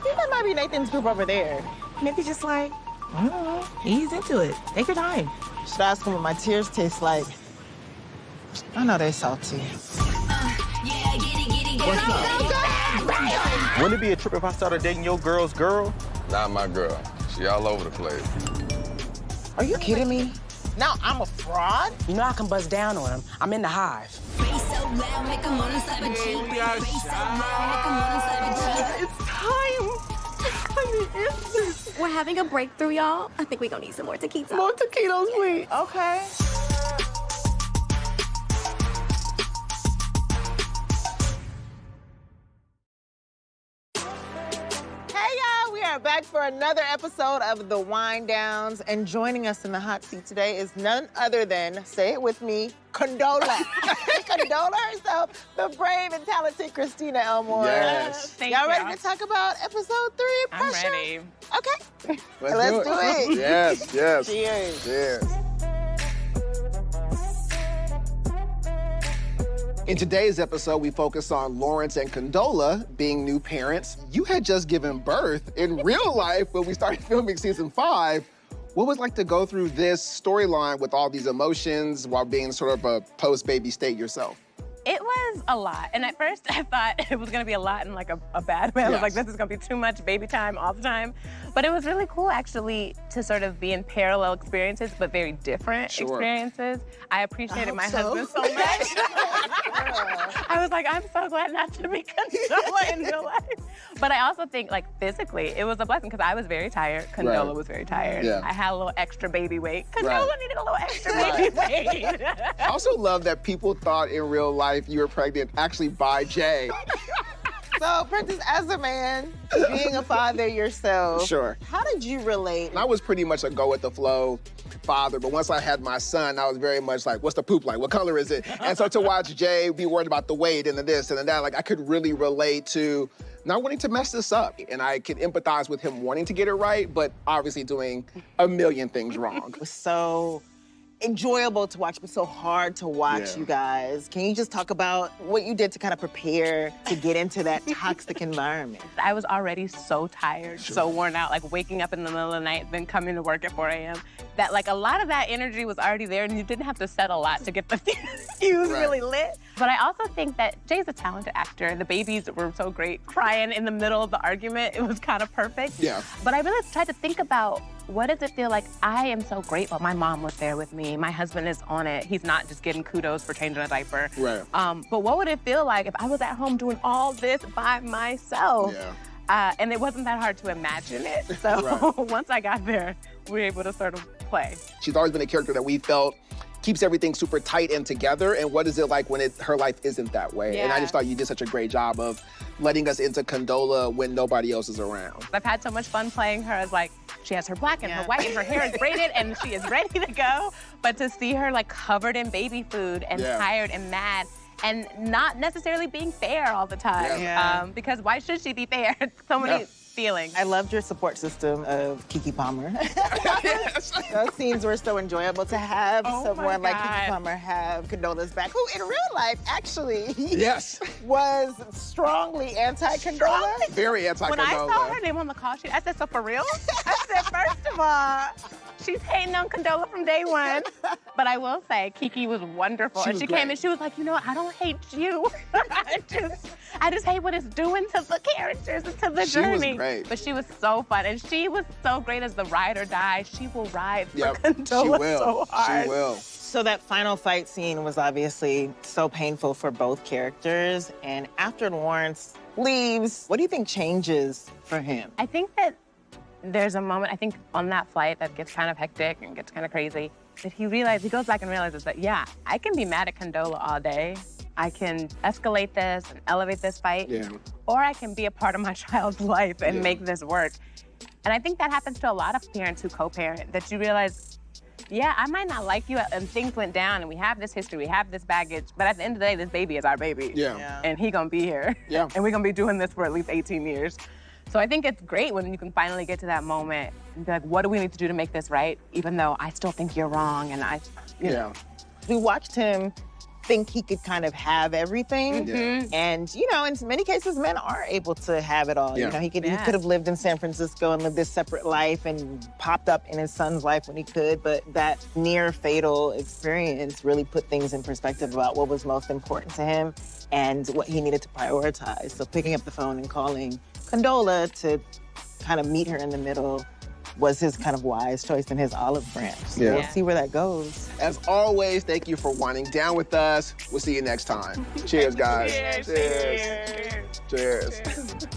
think that might be Nathan's group over there. Maybe just like, I don't know, ease into it. Take your time. Should ask him what my tears taste like. I know they salty. Wouldn't it be a trip if I started dating your girl's girl? Not my girl. She all over the place. Are you kidding me? Now I'm a fraud? You know I can buzz down on him. I'm in the hive. It's time. We're having a breakthrough, y'all. I think we're gonna need some more taquitos. More taquitos, please. Okay. Back for another episode of The Wind Downs, and joining us in the hot seat today is none other than, say it with me, Condola. Condola herself, the brave and talented Christina Elmore. Yes. Y'all ready to talk about episode 3, Pressure? I'm ready. Okay. Let's do it. Yes, yes. Cheers. Cheers. In today's episode, we focus on Lawrence and Condola being new parents. You had just given birth in real life when we started filming season 5. What was it like to go through this storyline with all these emotions while being sort of a post-baby state yourself? It was a lot. And at first I thought it was gonna be a lot in like a bad way. I was like, this is gonna be too much baby time all the time. But it was really cool actually to sort of be in parallel experiences, but very different experiences. I appreciated my husband so much. I was like, I'm so glad not to be Condola in real life. But I also think like physically, it was a blessing because I was very tired. Condola was very tired. Yeah. I had a little extra baby weight. Condola needed a little extra baby weight. I also love that people thought in real life you were pregnant actually by Jay. So, Princess, as a man, being a father yourself, how did you relate? I was pretty much a go-with-the-flow father, but once I had my son, I was very much like, what's the poop like? What color is it? And so to watch Jay be worried about the weight and the this and the that, like I could really relate to not wanting to mess this up. And I could empathize with him wanting to get it right, but obviously doing a million things wrong. It was so enjoyable to watch, but so hard to watch, you guys. Can you just talk about what you did to kind of prepare to get into that toxic environment? I was already so tired, so worn out, like waking up in the middle of the night, then coming to work at 4 a.m. That like a lot of that energy was already there and you didn't have to set a lot to get the fuse really lit. But I also think that Jay's a talented actor. The babies were so great. Crying in the middle of the argument, it was kind of perfect. Yeah. But I really tried to think about what does it feel like? I am so grateful. My mom was there with me. My husband is on it. He's not just getting kudos for changing a diaper. Right. But what would it feel like if I was at home doing all this by myself? Yeah. And it wasn't that hard to imagine it. So once I got there, we were able to sort of play. She's always been a character that we felt keeps everything super tight and together. And what is it like when her life isn't that way? And I just thought you did such a great job of letting us into Condola when nobody else is around. I've had so much fun playing her as like, she has her black and her white and her hair is braided and she is ready to go. But to see her like covered in baby food and tired and mad and not necessarily being fair all the time. Because why should she be fair? So many feelings. I loved your support system of Keke Palmer. Those scenes were so enjoyable to have someone like Keke Palmer have Condola's back, who in real life actually was strongly anti-Condola. Very anti-Condola. When I saw her name on the call sheet, I said, so for real? I said, first of all, she's hating on Condola from day one. But I will say, Keke was wonderful. And she came and she was like, you know what, I don't hate you. I just hate what it's doing to the characters and to the journey. She was great. But she was so fun. And she was so great as the ride or die. She will ride for Condola so hard. She will. So that final fight scene was obviously so painful for both characters. And after Lawrence leaves, what do you think changes for him? I think that there's a moment, I think, on that flight that gets kind of hectic and gets kind of crazy, that he goes back and realizes that, yeah, I can be mad at Condola all day. I can escalate this and elevate this fight, or I can be a part of my child's life and make this work. And I think that happens to a lot of parents who co-parent, that you realize, yeah, I might not like you and things went down and we have this history, we have this baggage, but at the end of the day, this baby is our baby. And he gonna be here. And we're gonna be doing this for at least 18 years. So I think it's great when you can finally get to that moment and be like, what do we need to do to make this right? Even though I still think you're wrong and you know. We watched him think he could kind of have everything. And, you know, in many cases, men are able to have it all. You know, he could have lived in San Francisco and lived this separate life and popped up in his son's life when he could, but that near fatal experience really put things in perspective about what was most important to him and what he needed to prioritize. So picking up the phone and calling Condola to kind of meet her in the middle was his kind of wise choice and his olive branch. So we'll see where that goes. As always, thank you for winding down with us. We'll see you next time. Cheers, guys. Cheers. Cheers.